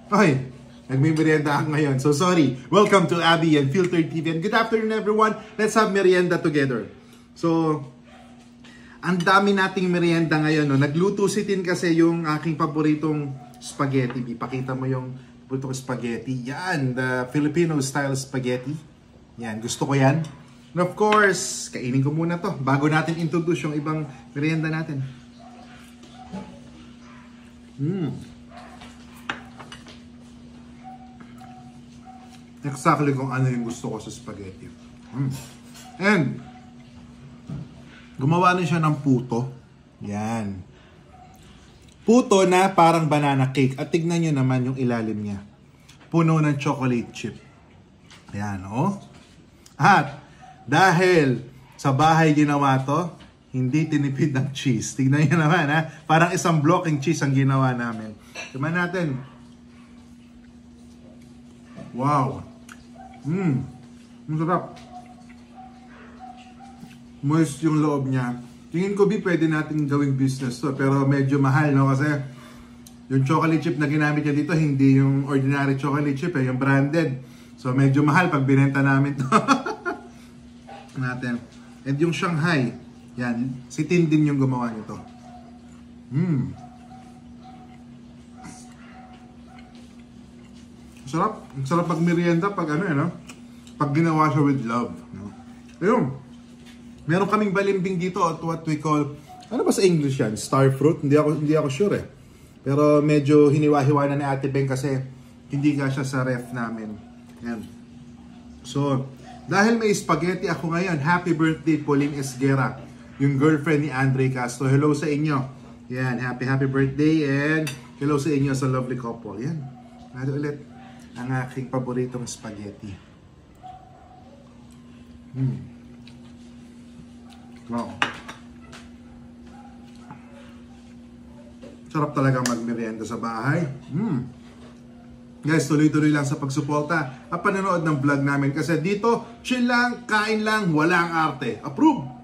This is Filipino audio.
Okay, nagmimerienda ako ngayon. So sorry. Welcome to Abby and Filter TV. And good afternoon everyone. Let's have merienda together. So, ang dami nating merienda ngayon. No? Nagluto si Tin kasi yung aking paboritong spaghetti. Ipakita mo yung paboritong spaghetti. Yan, the Filipino style spaghetti. Yan, gusto ko yan. And of course, kainin ko muna to bago natin introduce yung ibang merienda natin. Exactly kung ano yung gusto ko sa spaghetti. And gumawa na siya ng puto. Yan. Puto na parang banana cake. At tignan nyo naman yung ilalim niya. Puno ng chocolate chip. Yan, oh. At dahil sa bahay ginawa to, hindi tinipid ng cheese. Tignan nyo naman, ha. Parang isang blocking cheese ang ginawa namin. Tignan natin. Wow. Masarap. Moist yung loob niya. Tingin ko, pwede natin gawing business to. Pero medyo mahal, no? Kasi yung chocolate chip na ginamit niya dito, hindi yung ordinary chocolate chip, yung branded. So medyo mahal pag binenta namin to. Natin. And yung Shanghai, yan, si Tin din yung gumawa nito. Sarap. Ang sarap pag merienda pag ano, no? Pag ginawa siya with love, no? Ayun. Meron kaming balimbing dito at what we call, ano ba sa English yan? Star fruit? Hindi ako sure eh. Pero medyo hiniwa-hiwa na ni Ate Beng kasi hindi ka siya sa ref namin. Yan. So, dahil may spaghetti ako ngayon, happy birthday Pauline Esguera, yung girlfriend ni Andre Castro. Hello sa inyo. Yan, happy birthday and hello sa inyo sa lovely couple. Yan. Ano ulit ang aking paboritong spaghetti. Wow. Sarap talagang magmerienda sa bahay. Guys, tuloy-tuloy lang sa pagsuporta at panonood ng vlog namin kasi dito, chill lang, kain lang, walang arte. Approve!